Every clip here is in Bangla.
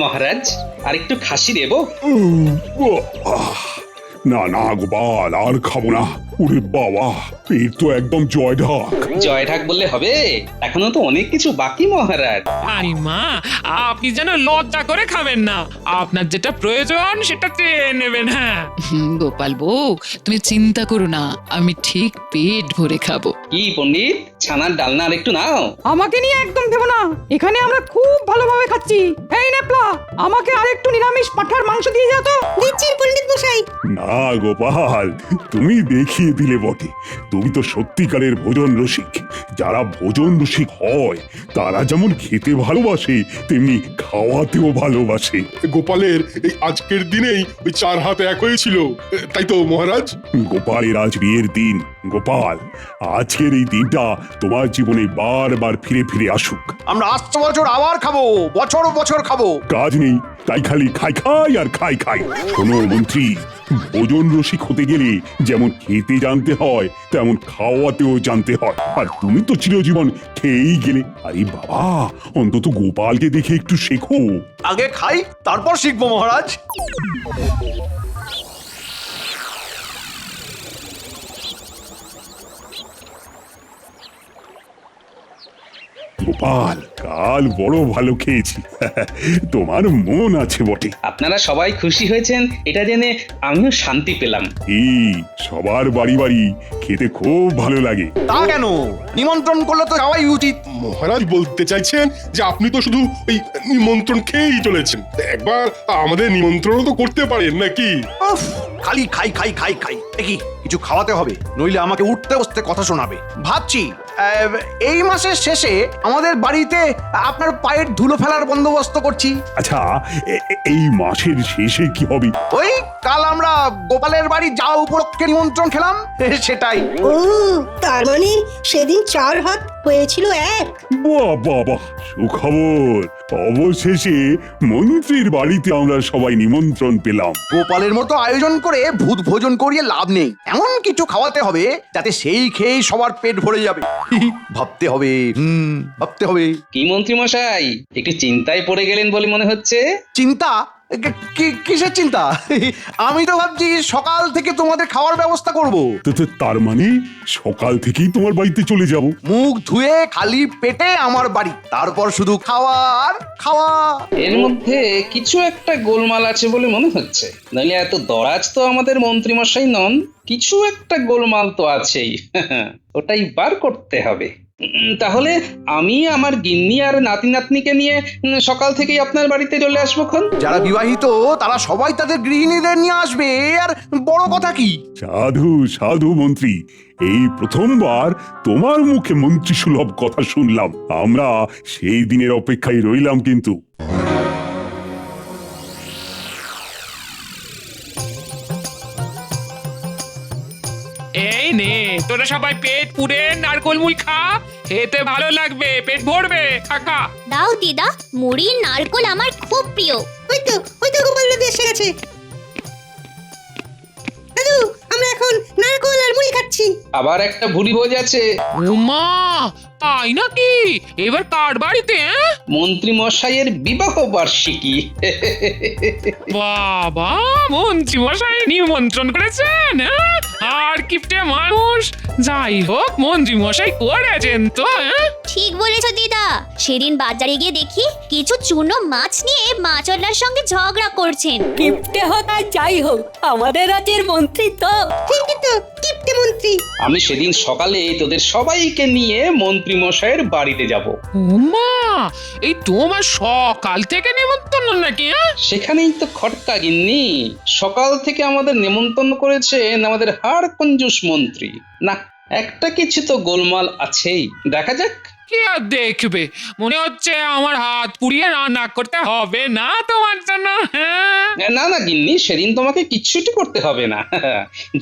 মহারাজ আর একটু খাসি দেবো? না না গোপাল, আর খাবো না। ওরে বাবা, পেট তো একদম জয় ঢাক। জয় ঢাক বললে হবে? এখনো তো অনেক কিছু বাকি মহারাজ। আরে মা, আপনি যেন লজ্জা করে খাবেন না। আপনার যেটা প্রয়োজন সেটা চেয়ে নেবেন। হ্যাঁ গোপাল বউ, তুমি চিন্তা করো না, আমি ঠিক পেট ভরে খাবো। কি পণ্ডিত, ছানার ডালনা আর একটু নাও। আমাকে নিয়ে একদম ভেবো না, এখানে আমরা খুব ভালোভাবে খাচ্ছি। এই নেপলা, আমাকে আরেকটু নিরামিষ পাঁঠার মাংস দিয়ে যাও তো। দিচ্ছি পণ্ডিত মশাই। না গোপাল, তুমি দেখিয়ে দিলে বটে, তুমি তো সত্যিকারের ভোজন রসিক। যারা ভোজন রসিক হয় তারা যেমন খেতে ভালোবাসে তেমনি খাওয়াতেও ভালোবাসে। গোপালের এই আজকের দিনেই ওই 4 হাত এক হয়েছিল, তাই তো মহারাজ? গোপালের আজ বিয়ের দিন। গোপাল, আজকের এই দিনটা তোমার জীবনে বারবার ফিরে ফিরে আসুক। আমরা আসছে বছর আবার খাবো, বছর বছর খাবো। কাজ নেই তাই খালি খাই খাই আর খাই খাই। শোনো মন্ত্রী, ভোজন রসিক হতে গেলে যেমন খেতে জানতে হয় তেমন খাওয়াতেও জানতে হয়। আর তুমি তো চিরজীবন খেয়েই গেলে। আরে বাবা, অন্তত গোপালকে দেখে একটু শেখো। আগে খাই, তারপর শিখবো মহারাজ। গোপাল, কাল বড় ভালো খেয়েছি। তোমার মন আছে বটে। আপনারা সবাই খুশি হয়েছেন এটা জেনে আমিও শান্তি পেলাম। এই সবার বাড়ি বাড়ি খেতে খুব ভালো লাগে। তা কেন, নিমন্ত্রণ করলে তো যাওয়াই উচিত। মহারাজ বলতে চাইছেন যে আপনি তো শুধু ওই নিমন্ত্রণ খেয়েই চলেছেন, একবার আমাদের নিমন্ত্রণও তো করতে পারেন নাকি? উফ, খালি খাই খাই খাই খাই। দেখি কিছু খাওয়াতে হবে, নইলে আমাকে উঠতে বসতে কথা শোনাবে। ভাবছি এই মাসের শেষে আমাদের বাড়িতে আপনার পায়ের ধুলো ফেলার বন্দোবস্ত করছি। আচ্ছা, এই মাসের শেষে কি হবে? ওই কাল আমরা গোপালের বাড়ি যাওয়া উপলক্ষে নিমন্ত্রণ খেলাম, সেটাই। ও, তার মানে সেদিন 4 হাত হয়েছিল এক। বাহ বাহ বাহ, সুখবর। অবশেষে মন্ত্রীর বাড়িতে আমরা সবাই নিমন্ত্রণ পেলাম। গোপালের মতো আয়োজন করে ভূত ভোজন করিয়ে লাভ নেই, এমন কিছু খাওয়াতে হবে যাতে সেই খেয়েই সবার পেট ভরে যাবে। ভাবতে হবে, ভাবতে হবে। কি মন্ত্রী মশাই, একটু চিন্তায় পড়ে গেলেন বলে মনে হচ্ছে। চিন্তা? কিসের চিন্তা? আমি তো ভাবছি সকাল থেকে তোমাদের খাওয়ার ব্যবস্থা করব। তার মানে সকাল থেকেই তোমার বাড়িতে চলে যাব? মুখ ধুয়ে খালি পেটে আমার বাড়ি, তারপর শুধু খাওয়া আর খাওয়া। এর মধ্যে কিছু একটা গোলমাল আছে বলে মনে হচ্ছে, নইলে এত দরাজ তো আমাদের মন্ত্রী মশাই নন। কিছু একটা গোলমাল তো আছেই। ওটাই বার করতে হবে। তাহলে আমি আমার গিন্নি আর নাতি নাতনিকে নিয়ে সকাল থেকেই আপনার বাড়িতে চলে আসবো। যারা বিবাহিত তারা সবাই তাদের গৃহিণীদের নিয়ে আসবে, আর বড় কথা কি। সাধু সাধু মন্ত্রী, এই প্রথমবার তোমার মুখে মন্ত্রী সুলভ কথা শুনলাম। আমরা সেই দিনের অপেক্ষায় রইলাম কিন্তু। এই নে, তোরা সবাই পেট পুড়ে নারকোল মুড়ি খা, খেতে ভালো লাগবে, পেট ভরবে। খা। দাও দিদা, মুড়ি নারকোল আমার খুব প্রিয়। ওই তো গোপাল দাদু এসে গেছে। দাদু, আমরা এখন নারকোল আর মুড়ি খাচ্ছি। আবার একটা ভুরি ভোজ আছে। ওমা, তাই নাকি? এবার কার বাড়িতে? মন্ত্রী মশাইয়ের বিবাহ বার্ষিকী। বাবা, মন্ত্রী মশাই নিমন্ত্রণ করেছেন? আর কিপটে মানুষ। যাই হোক, মন্ত্রী মশাই করেছেন তো। ঠিক বলেছ দিদা, সেদিন বাজারে গিয়ে দেখি কিছু চুনো মাছ নিয়ে মাছওয়ালার সঙ্গে ঝগড়া করছেন। কিপটে হোক আর যাই হোক, আমাদের রাজ্যের মন্ত্রী তো। ঠিকই তো, কিপটে মন্ত্রী। আমি সেদিন সকালে তোদের সবাইকে নিয়ে মন্ত্রী মশাইয়ের বাড়িতে যাব। ওমা, এই তোমার সকাল থেকে নিমন্ত্রণ নাকি? সেখানেই তো খটকা গিন্নি। সকাল থেকে আমাদের নিমন্ত্রণ করেছেন আমাদের হাড় কঞ্জুস মন্ত্রী। না, একটা কিছু তো গোলমাল আছেই, দেখা যাক। কি আর দেখবে, মনে হচ্ছে আমার হাত পুড়িয়ে রান্না করতে হবে না তোমার জন্য। না না গিন্নি, সেদিন তোমাকে কিচ্ছুটি করতে হবে না।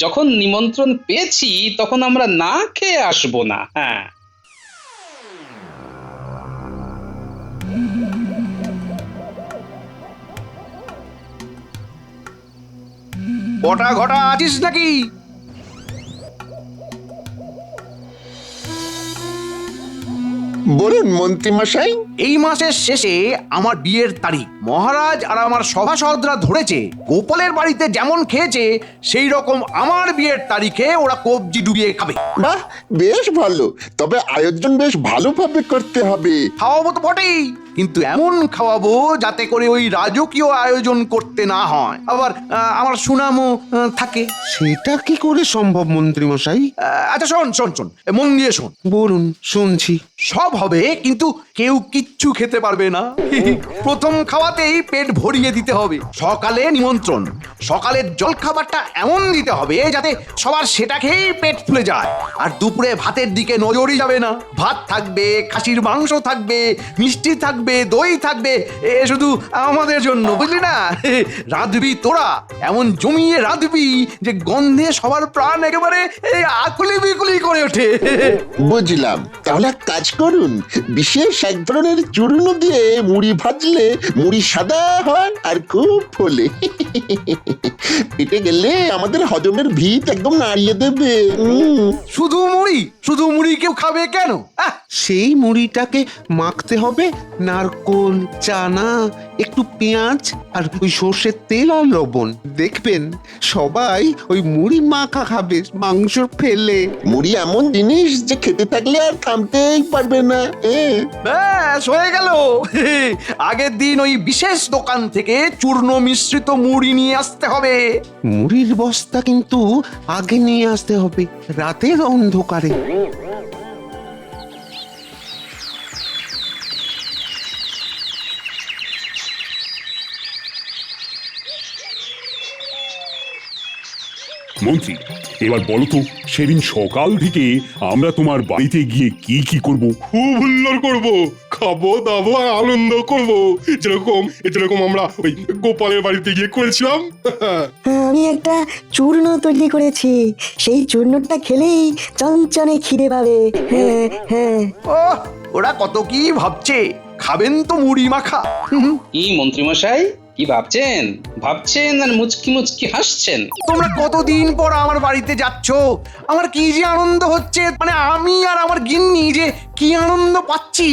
যখন নিমন্ত্রণ পেয়েছি তখন আমরা না খেয়ে আসবো না। হ্যাঁ, কটা ঘটা আছিস নাকি? বলুন মন্ত্রী মশাই। এই মাসের শেষে আমার বিয়ের তারিখ। মহারাজ আর আমার সভাসদরা ধরেছে গোপালের বাড়িতে যেমন খেয়েছে সেই রকম আমার বিয়ের তারিখে ওরা কবজি ডুবিয়ে খাবে। বাহ, বেশ ভালো। তবে আয়োজন বেশ ভালোভাবে করতে হবে। খাওয়াবো তো বটেই, কিন্তু এমন খাওয়াবো যাতে করে ওই রাজকীয় আয়োজন করতে না হয়, আবার আমার সুনামও থাকে। সেটা কি করে সম্ভব মন্ত্রী মশাই? আচ্ছা শোন মন দিয়ে শোন। বলুন, শুনছি। সব হবে, কিন্তু কেউ কিচ্ছু খেতে পারবে না। প্রথম খাওয়াতেই পেট ভরিয়ে দিতে হবে। সকালে নিমন্ত্রণ, সকালের জলখাবারটা এমন দিতে হবে যাতে সবার সেটা খেয়েই পেট ফুলে যায়। আর দুপুরে ভাতের দিকে নজরই যাবে না। ভাত থাকবে, খাসির মাংস থাকবে, মিষ্টি থাকবে, দই থাকবে, এ শুধু আমাদের জন্য, বুঝলি না? রাঁধবি তোরা, এমন জমিয়ে রাঁধবি যে গন্ধে সবার প্রাণ একেবারে আকুলি বিকুলি করে ওঠে। বুঝলাম। তাহলে এক কাজ করুন, বিশেষ এক ধরনের চূর্ণ দিয়ে মুড়ি ভাজলে মুড়ি সাদা হয় আর খুব ফোলে। পেটে গেলে আমাদের হজমের ভিত একদম নাড়িয়ে দেবে। শুধু মুড়ি কেউ খাবে কেন? সেই মুড়িটাকে মাখতে হবে নারকোল, চানা, একটু পেঁয়াজ আর ওই সর্ষের তেল আর লবণ। দেখবেন সবাই ওই মুড়ি মাখা খাবে, মাংস ফেলে। মুড়ি এমন জিনিস যে খেতে থাকলে আর থামতেই পারবে না। ব্যাস হয়ে গেল। আগের দিন ওই বিশেষ দোকান থেকে চূর্ণ মিশ্রিত মুড়ি নিয়ে আসতে হবে। মুড়ির বস্তা কিন্তু আগে নিয়ে আসতে হবে, রাতের অন্ধকারে। মন্ত্রী, এবার বলো তো, সেদিন সকাল থেকে আমরা তোমার বাড়িতে গিয়ে কি কি করব? খুব হুল্লোড় করব, খাবো দাবো আর আনন্দ করব, যেরকম আমরা ওই গোপালের বাড়িতে গিয়ে করেছিলাম। আমি একটা চূর্ণ তৈরি করেছি, সেই চূর্ণটা খেলেই চঞ্চনে খিদে পাবে। হ্যাঁ। ওরা কত কি ভাবছে, খাবেন তো মুড়ি মাখা। কি মন্ত্রীমশাই, কি ভাবছেন আর মুচকি হাসছেন? তোমরা কতদিন পর আমার বাড়িতে যাচ্ছ, আমার কি যে আনন্দ হচ্ছে, মানে আমি আর আমার গিন্নি যে কি আনন্দ পাচ্ছি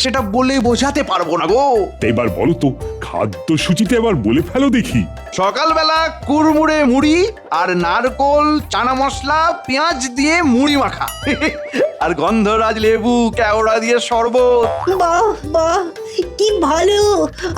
সেটা বলে বোঝাতে পারবো না গো। এবার বলো তো, খাদ্য সূচিতে এবার বলে ফেলো দেখি। সকালবেলা কুড়মুড়ে মুড়ি আর নারকোল, চানা মশলা, পেঁয়াজ দিয়ে মুড়ি মাখা, আর গন্ধরাজ লেবু কেওড়া দিয়ে শরবত। বাহ, কি ভালো!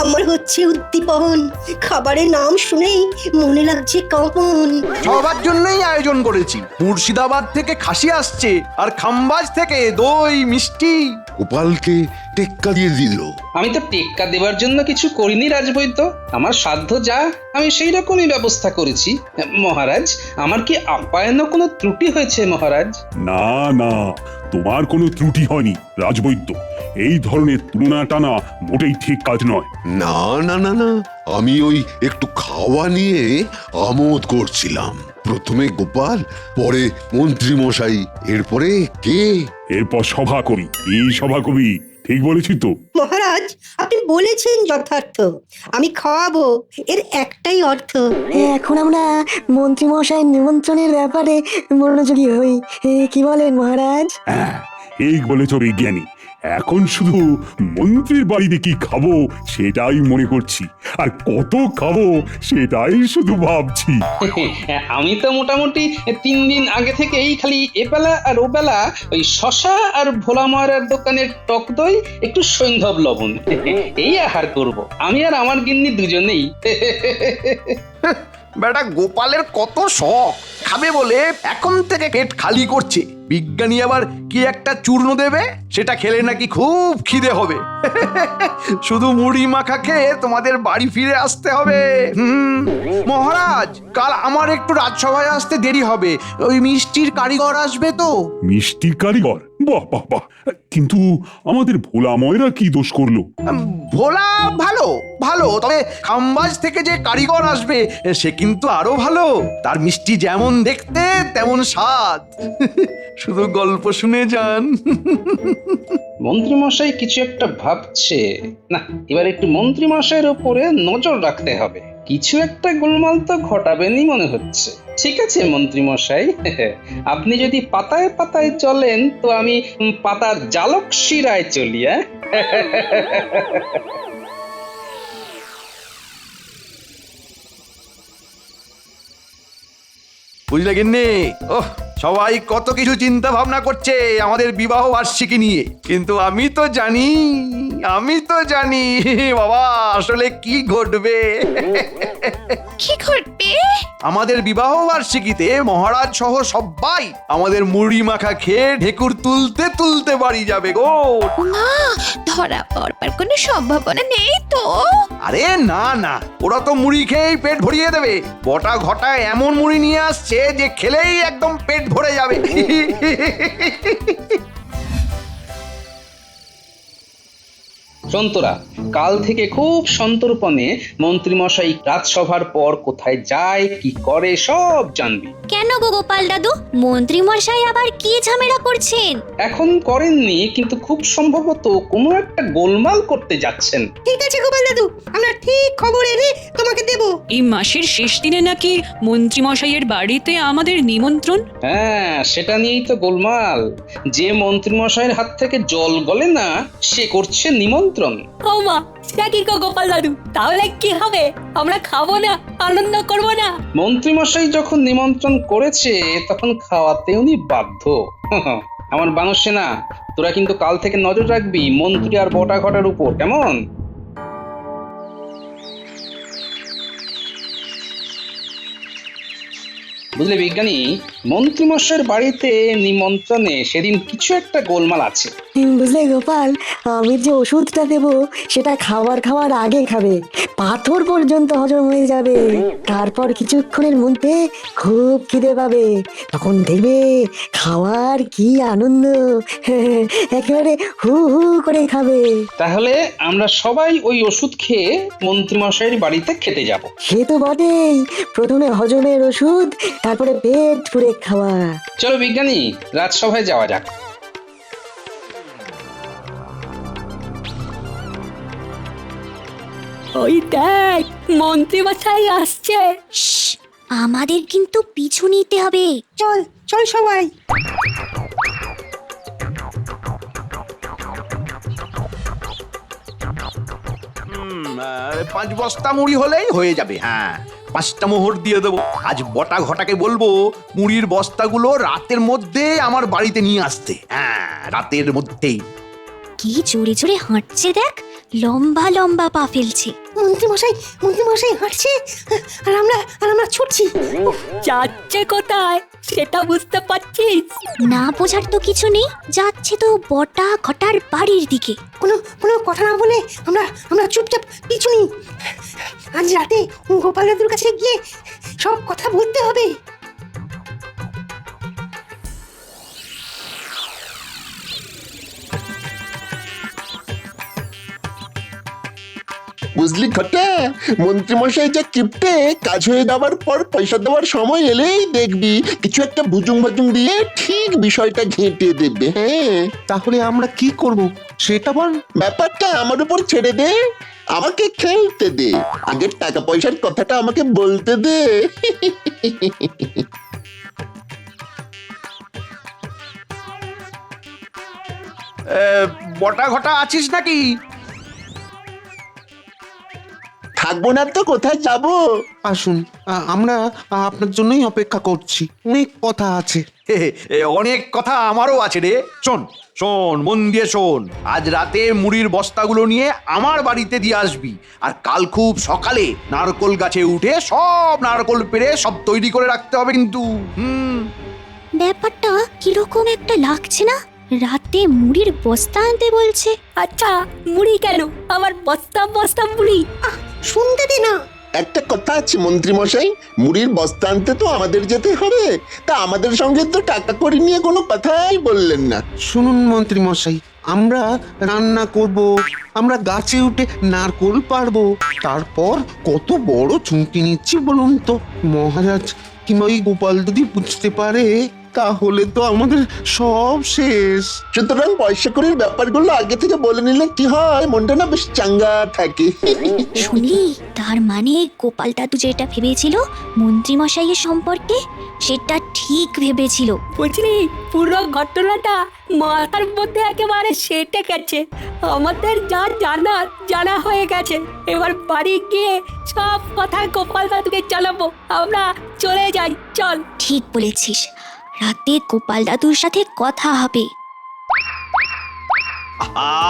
আমার হচ্ছে উদ্দীপন, খাবারের নাম শুনেই মনে লাগছে কখন। সবার জন্যই আয়োজন করেছি। মুর্শিদাবাদ থেকে খাসি আসছে, আর খাম্বাজ থেকে দই মিষ্টি। গোপালকে টেক্কা দিয়ে দিল। আমি তো টেক্কা দেবার জন্য কিছু করিনি রাজবৈদ্য। আমার সাধ্য যা আমি সেই রকমই ব্যবস্থা করেছি। মহারাজ, আমার কি আপ্যায়নে কোনো ত্রুটি হয়েছে মহারাজ? না, তোমার কোনো ত্রুটি হয়নি রাজবৈদ্য। এই ধরনের তুলনা টানা মোটেই ঠিক কাজ নয়। না, আমি ওই একটু খাওয়া নিয়ে আমোদ করছিলাম। প্রথমে গোপাল, পরে মন্ত্রী মশাই, এরপরে কে? এরপর সভা কবি। এই সভা কবি, ঠিক বলেছি তো? মহারাজ, আপনি বলেছেন যথার্থ। আমি খাওয়াবো, এর একটাই অর্থ। এখন আমরা মন্ত্রী মশাই নিমন্ত্রণের ব্যাপারে মনোযোগী হই। কি বলেন মহারাজ? হ্যাঁ, এই বলেছ বিজ্ঞানী। এখন শুধু মন্ত্রীর বাড়িতে কি খাবো সেটাই মনে করছি, আর কত খাবো সেটাই শুধু ভাবছি। আমি তো মোটামুটি 3 দিন আগে থেকেই খালি এবেলা আর ওবেলা ওই শশা আর ভোলা ময়রার দোকানের টক দই, একটু সৈন্ধব লবণ, এই আহার করব আমি আর আমার গিন্নি দুজনেই। বেটা গোপালের কত শখ, খাবে বলে এখন থেকে পেট খালি করছে। বিজ্ঞানী আবার কি একটা চূর্ণ দেবে, সেটা খেলে নাকি খুব খিদে হবে। শুধু মুড়ি মাখা খেয়ে তোমাদের বাড়ি ফিরে আসতে হবে। মহারাজ, কাল আমার একটু রাজসভায় আসতে দেরি হবে। ওই মিষ্টির কারিগর আসবে তো। মিষ্টির কারিগর? বাহ, কিন্তু আমাদের ভোলা ময়রা কি দোষ করলো? ভোলা ভালো, তবে খাম্বাজ থেকে যে কারিগর আসবে সে কিন্তু আরো ভালো। তার মিষ্টি যেমন দেখতে তেমন স্বাদ। শুধু গল্প শুনে যান। মন্ত্রীমশাই কিছু একটা ভাবছে। না, এবার একটু মন্ত্রীমশাইয়ের উপরে নজর রাখতে হবে। কিছু একটা গোলমাল তো ঘটাবেনই মনে হচ্ছে। ঠিক আছে মন্ত্রী মশাই, আপনি যদি পাতায় পাতায় চলেন তো আমি পাতার জালক শিরায় চলি। বুঝলে গিন্নি? ওহ, সবাই কত কিছু চিন্তা ভাবনা করছে আমাদের বিবাহ বার্ষিকী নিয়ে, কিন্তু আমি তো জানি বাবা আসলে কি ঘটবে। কি ঘটবে? আমাদের বিবাহ বার্ষিকীতে মহারাজ সহ সবাই আমাদের মুড়ি মাখা খেয়ে ঢেকুর তুলতে তুলতে বাড়ি যাবে গো। মা, ধরা পড়বার কোনো সম্ভাবনা নেই তো? আরে না না, ওরা তো মুড়ি খেয়েই পেট ভরিয়ে দেবে। বটা ঘটা এমন মুড়ি নিয়ে আসছে যে খেলেই একদম পেট ভরে যাবে। সন্তরা, কাল থেকে খুব সন্তর্পণে মন্ত্রীমশাই রাজসভার পর কোথায় যায় কি করে সব জানবি। কেন গো গোপাল দাদু, মন্ত্রী মশাই আবার কি ঝামেলা করছেন? এখন করেননি, কিন্তু খুব সম্ভবত কোনো একটা গোলমাল করতে যাচ্ছেন। ঠিক আছে গোপাল দাদু, আমরা ঠিক খবর এনে তোমাকে দেব। এই মাসের শেষ দিনে নাকি মন্ত্রীমশাইয়ের বাড়িতে আমাদের নিমন্ত্রণ। হ্যাঁ, সেটা নিয়েই তো গোলমাল। যে মন্ত্রীমশাইয়ের হাত থেকে জল গলে না সে করছে নিমন্ত্রণ। ও মা, সেটা কি গো গোপাল দাদু? তাহলে কি হবে? আমরা খাবো না, আনন্দ করব না? মন্ত্রীমশাই যখন নিমন্ত্রণ করেছে তখন খাওয়াতে উনি বাধ্য। আমার বানর সেনা, তোরা কিন্তু কাল থেকে নজর রাখবি মন্ত্রী আর বটা ঘটার উপর, কেমন? বুঝলে বিজ্ঞানী, মন্ত্রীমশাইয়ের বাড়িতে নিমন্ত্রণে সেদিন কিছু একটা গোলমাল আছে। বুঝলে গোপাল, আমি যে ওষুধটা দেব সেটা খাওয়ার আগে খাবে, পাথর পর্যন্ত হজম হয়ে যাবে। তারপর কিছুক্ষণের মধ্যে খুব খিদে পাবে, তখন দেখবে খাওয়ার কি আনন্দ, একেবারে হু হু করে খাবে। তাহলে আমরা সবাই ওই ওষুধ খেয়ে মন্ত্রীমশাইয়ের বাড়িতে খেতে যাব। সে তো বটেই, প্রথমে হজমের ওষুধ, তারপরে পেট পুরে খাওয়া। চলো বিজ্ঞানী, রাজসভায় যাওয়া যাক। ওই দেখ, মন্ত্রীমশাই আসছে। আমাদের কিন্তু পিছু নিতে হবে। চল চল সবাই। পাঁচ বস্তা মুড়ি হলেই হয়ে যাবে। হ্যাঁ, 5টা মোহর দিয়ে দেবো। আজ বটা ঘটাকে বলবো মুড়ির বস্তাগুলো রাতের মধ্যে আমার বাড়িতে নিয়ে আসতে। হ্যাঁ, রাতের মধ্যেই। কি জোরে জোরে হাঁটছে দেখ, লম্বা লম্বা পা ফেলছে। মন্ত্রীমশাই হাঁটছে আর আমরা ছুটছি। যাচ্ছে কোথায় সেটা বুঝতে পারছিস? না বোঝার তো কিছু নেই, যাচ্ছে তো বটা ঘটার বাড়ির দিকে। কোনো কথা না বলে আমরা চুপচাপ পিছু নিই। আজ রাতে গোপাল দাদুর কাছে গিয়ে সব কথা বলতে হবে। বুঝলি ঘটা, মন্ত্রীমশাই যা কিপটে, কাজ হয়ে যাওয়ার পর পয়সা দেওয়ার সময় এলেই দেখবি কিছু একটা ভুজুং ভাজুং দিয়ে ঠিক বিষয়টা ঘেঁটে দেবে। হ্যাঁ, তাহলে আমরা কি করব সেটা বল। ব্যাপারটা আমার উপর ছেড়ে দে, আমাকে খেলতে দে, আগের টাকা পয়সার কথাটা আমাকে বলতে দে। বটা ঘটা আছিস নাকি? থাকবো না তো কোথায় যাব? আসুন, আমরা আপনার জন্যই অপেক্ষা করছি, অনেক কথা আছে। অনেক কথা আমারও আছে রে। শোন শোন, মন দিয়ে শোন। আজ রাতে মুড়ির বস্তাগুলো নিয়ে আমার বাড়িতে দিয়ে আসবি, আর কাল খুব সকালে নারকোল গাছে উঠে সব নারকোল পেড়ে সব তৈরি করে রাখতে হবে কিন্তু। ব্যাপারটা কিরকম একটা লাগছে না? রাতে মুড়ির বস্তা আনতে বলছে। আচ্ছা, মুড়ি কেন? আমার বস্তা বস্তা মুড়ি। শুনতে দে না। একটা কথা আছে মন্ত্রীমশাই, মুড়ির বস্তা আনতে তো আমাদের যেতে হবে, তা আমাদের সঙ্গে তো টাকা করি নিয়ে কোনো কথাই বললেন না। শুনুন মন্ত্রী মশাই, আমরা রান্না করব, আমরা গাছে উঠে নারকোল পারবো, তারপর কত বড় চুমকি নিচ্ছি বলুন তো। মহারাজ কিংবা ওই গোপাল যদি বুঝতে পারে তাহলে তো আমাদের সব শেষ। সুতরাং পয়সা করির ব্যাপারগুলো আগে থেকে বলে নিলে কি হয়, মনটা না বেশ চাঙ্গা থাকে। শুনলি, তার মানে গোপাল দাদু যেটা ভেবেছিল মন্ত্রী মশাইয়ের সম্পর্কে, সেটা ঠিক ভেবেছিল। বুঝলি, পুরো ঘটনাটা মাথার মধ্যে একেবারে সেটে গেছে। আমাদের যা জানার জানা হয়ে গেছে। এবার বাড়ি গিয়ে সব কথা গোপাল দাদুকে জানাবো। আমরা চলে যাই, চল। ঠিক বলেছিস, রাতে গোপাল দাদুর সাথে কথা হবে।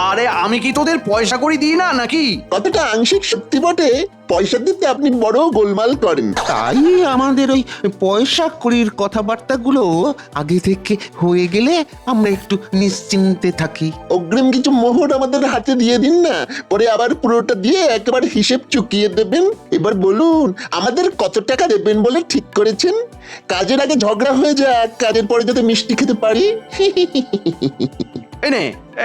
আরে আমি কি তোদের পয়সা করি দিই না নাকি? কতটা আংশিক সত্যি বটে, পয়সা দিতে আপনি বড় গোলমাল করেন। তাই আমাদের ওই পয়সা কড়ির কথাবার্তাগুলো আগে থেকে হয়ে গেলে আমরা একটু নিশ্চিন্তে থাকি। অগ্রিম কিছু মোহর আমাদের হাতে দিয়ে দিন না, পরে আবার পুরোটা দিয়ে একেবারে হিসেব চুকিয়ে দেবেন। এবার বলুন, আমাদের কত টাকা দেবেন বলে ঠিক করেছেন? কাজের আগে ঝগড়া হয়ে যাক, কাজের পরে যাতে মিষ্টি খেতে পারি।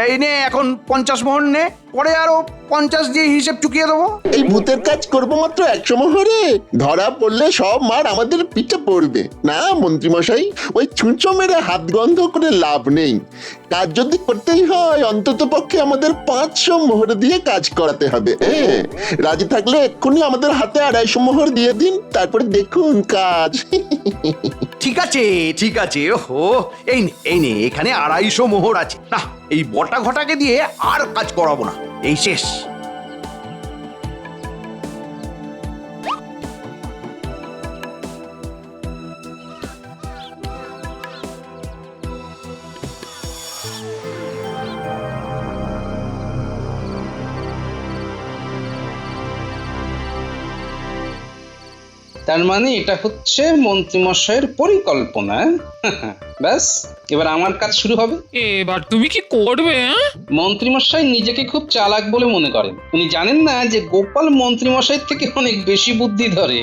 এই নে এখন 50 মোহর নে, পরে আরো 50 দিয়ে হিসেব চুকিয়ে দেবো। এই ভূতের কাজ করবো মাত্র 100 মোহরে, ধরা পড়লে সব মার আমাদের পিঠে পড়বে। না মন্ত্রী মশাই, ওই ছুঁচো মেরে হাত গন্ধ করে লাভ নেই। কাজ যদি করতেই হয় অন্তত পক্ষে আমাদের 500 মোহর দিয়ে কাজ করাতে হবে। রাজি থাকলে এক্ষুনি আমাদের হাতে 250 মোহর দিয়ে দিন, তারপরে দেখুন কাজ। ঠিক আছে। ওহো, এই নে এখানে 250 মোহর আছে। না, এই বটা ঘটাকে দিয়ে আর কাজ করাবো না, এই শেষ। তার মানে এটা হচ্ছে মন্ত্রীমশাইয়ের পরিকল্পনা। ব্যাস, এবার আমার কাজ শুরু হবে। এবার তুমি কি করবে? মন্ত্রীমশাই নিজেকে খুব চালাক বলে মনে করেন। উনি জানেন না যে গোপাল মন্ত্রীমশাই থেকে অনেক বেশি বুদ্ধি ধরে।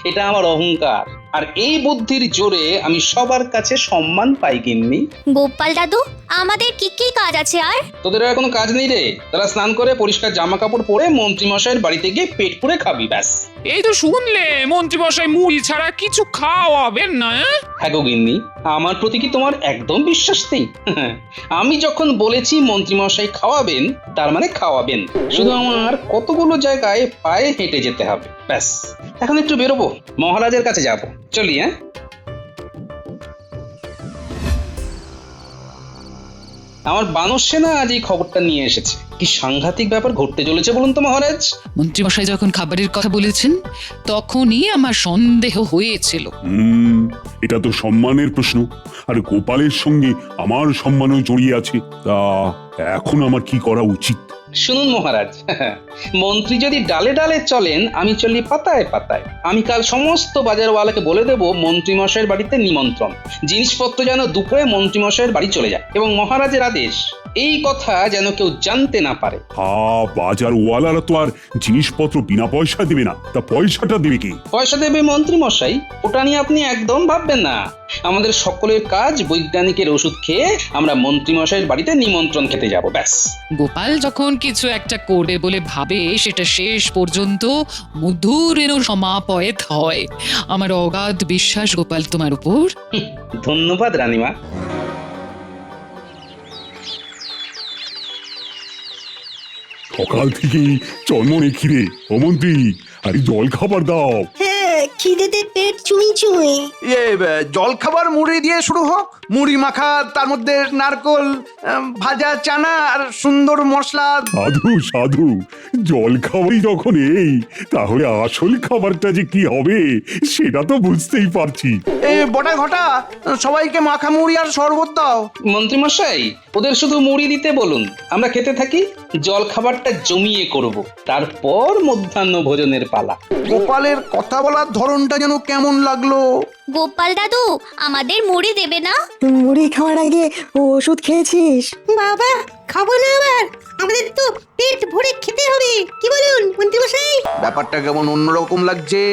এটা আমার অহংকার, আর এই বুদ্ধির জোরে আমি সবার কাছে সম্মান পাই। গিন্নি, গোপাল দাদু, আমাদের কি কি কাজ আছে আর? তোদের আর কোনো কাজ নেই রে। তারা স্নান করে পরিষ্কার জামা কাপড় পরে মন্ত্রীমশাইয়ের বাড়িতে গিয়ে পেট পুরে খাবি, ব্যাস। এই তো শুনলে, মন্ত্রী মশাই মুড়ি ছাড়া কিছু খাওয়াবেন না। হ্যাঁ গো গিন্নি, আমার প্রতি কি তোমার একদম বিশ্বাস নেই? আমি যখন বলেছি মন্ত্রীমশাই খাওয়াবেন, তার মানে খাওয়াবেন। শুধু আমার কতগুলো জায়গায় পায়ে হেঁটে যেতে হবে, ব্যাস। এখন একটু বেরোবো, মহারাজের কাছে যাব। চলি। আমার বানর সেনা আজ এই খবরটা নিয়ে এসেছে। কি সাংঘাতিক ব্যাপার ঘটতে চলেছে বলুন তো মহারাজ। মন্ত্রীমশাই যখন খাবারের কথা বলেছেন তখনই আমার সন্দেহ হয়েছিল। এটা তো সম্মানের প্রশ্ন, আর গোপালের সঙ্গে আমার সম্মানও জড়িয়ে আছে। তা এখন আমার কি করা উচিত? শুনুন মহারাজ, মন্ত্রী যদি ডালে ডালে চলেন, আমি চলি পাতায় পাতায়। আমি কাল সমস্ত বাজারওয়ালাকে বলে দেব মন্ত্রীমশাইয়ের বাড়িতে নিমন্ত্রণ, জিনিসপত্র যেন দুপুরে মন্ত্রীমশাইয়ের বাড়ি চলে যায়, এবং মহারাজের আদেশ এই কথা যেন কেউ জানতে না পারে। বাজার ওয়ালারা তো আর জিনিসপত্র বিনা পয়সা দেবে না, তা পয়সাটা দেবে কি? পয়সা দেবে মন্ত্রীমশাই, ওটা নিয়ে আপনি একদম ভাববেন না। আমাদের সকলের কাজ বৈজ্ঞানিকের ওষুধ খেয়ে আমরা মন্ত্রীমশাইয়ের বাড়িতে নিমন্ত্রণ খেতে যাব, ব্যাস। গোপাল যখন কিছু একটা করবে বলে ভাবে, সেটা শেষ পর্যন্ত মধুরেণ সমাপয়েত হয়। আমার অগাধ বিশ্বাস গোপাল তোমার উপর। ধন্যবাদ রানীমা। সকাল থেকেই চন্মনে খিদে। ও মন্ত্রী, আরে জল খাবার দাও। হ্যাঁ, খিদেতে পেট চুই চুই। জল খাবার মুড়ি দিয়ে শুরু হোক। মুড়ি মাখা, তার মধ্যে নারকল, ভাজা চানা আর সুন্দর মশলা। সাধু সাধু, জল খাবারই যখন এই, তাহলে আসল খাবারটা যে কি হবে সেটা তো বুঝতেই পারছি। বটা ঘটা, সবাইকে মাখা মুড়ি আর শরবত দাও। মন্ত্রীমশাই, ওদের শুধু মুড়ি দিতে বলুন, আমরা খেতে থাকি। জল খাবারটা জমিয়ে করব, তারপর মধ্যাহ্ন ভোজনের পালা। গোপালের কথা বলার ধরনটা যেন কেমন লাগলো। গোপাল দাদু, আমাদের মুড়ি দেবে না? মুড়ি খাওয়ার আগে ওষুধ খেয়েছিস? বাবা, খাবো না আবার, আমাদের তো পেট ভরে খেতে হবে। কি বলুন মন্ত্রীমশাই? ব্যাপারটা কেমন অন্যরকম লাগছে।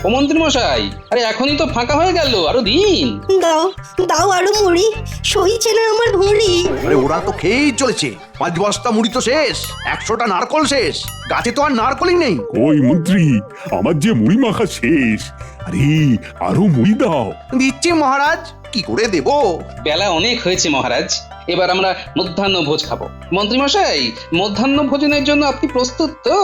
ও মন্ত্রী মশাই, আরে এখনই তো ফাঁকা হয়ে গেল, আরো দিন। দাও দাও আরো মুড়ি, সইছে না আমার ভুঁড়ি। আরে ওরা তো খেয়েই চলেছে, 5 বস্তা মুড়ি তো শেষ, 100টা নারকল শেষ, গাছে তো আর নারকলই নেই। ওই মন্ত্রী, আমার যে মুড়ি মাখা শেষ। আরে আরো মুড়ি দাও। দিচ্ছি মহারাজ, কি করে দেব? বেলা অনেক হয়েছে মহারাজ, এবার আমরা মধ্যাহ্ন ভোজ খাবো। মন্ত্রী মশাই, মধ্যাহ্ন ভোজনের জন্য আপনি প্রস্তুত তো?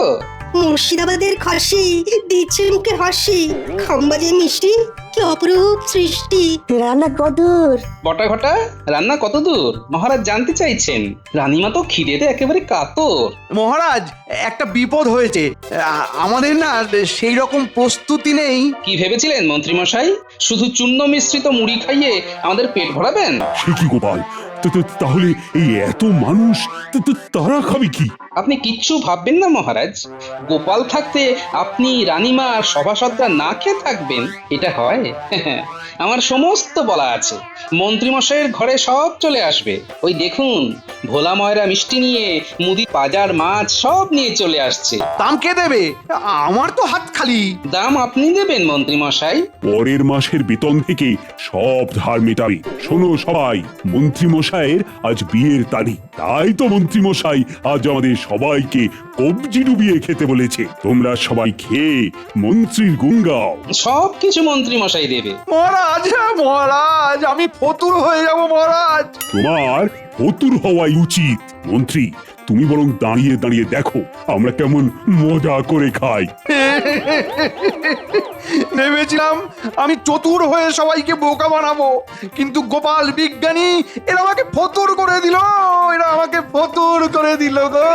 মুর্শিদাবাদের খাসি দিচ্ছে মুখে হাসি, খাম্বাজে মিষ্টি, কি অপরূপ সৃষ্টি। রান্না কদূর? বটা ঘটা, রান্না কত দূর মহারাজ জানতে চাইছেন? রানীমা তো খিদেতে একেবারে কাতর। মহারাজ, একটা বিপদ হয়েছে, আমাদের না সেই রকম প্রস্তুতি নেই। কি ভেবেছিলেন মন্ত্রী মশাই, শুধু চূর্ণ মিশ্রিত মুড়ি খাইয়ে আমাদের পেট ভরাবেন? সে কি গোপাল, তাহলে এই এত মানুষ তারা খাবে কি? আপনি কিচ্ছু ভাববেন না মহারাজ, গোপাল থাকতে আপনি রানীমা আর সভাসদরা না খেয়ে থাকবেন, এটা হয়? আমার সমস্ত বলা আছে, মন্ত্রী মশাইয়ের ঘরে সব চলে আসবে। ওই দেখুন, ভোলা ময়রা মিষ্টি নিয়ে, মুদি বাজার মাছ সব নিয়ে চলে আসছে। দাম কে দেবে? আমার তো হাত খালি। দাম আপনি দেবেন মন্ত্রী মশাই। পরের মাসের বেতন থেকে সব ধার মেটাবে। শোনো সবাই, মন্ত্রী মশাইয়ের আজ বিয়ের তারিখ, তাই তো মন্ত্রী মশাই আজ আমাদের সবাইকে কবজি ডুবিয়ে খেতে বলেছে। তোমরা সবাই খেয়ে মন্ত্রীর গুণ গাও। সব কিছু মন্ত্রী মশাই দেবে। মহারাজ, মহারাজ, আমি ফতুর হয়ে যাব মহারাজ। তোমার ফতুর হওয়াই উচিত। মন্ত্রী, তুমি বরং দাঁড়িয়ে দাঁড়িয়ে দেখো আমরা কেমন মজা করে খাই। ভেবেছিলাম আমি চতুর হয়ে সবাইকে বোকা বানাবো, কিন্তু গোপাল বিজ্ঞানী এরা আমাকে ফতুর করে দিল, এরা আমাকে ফতুর করে দিল গো।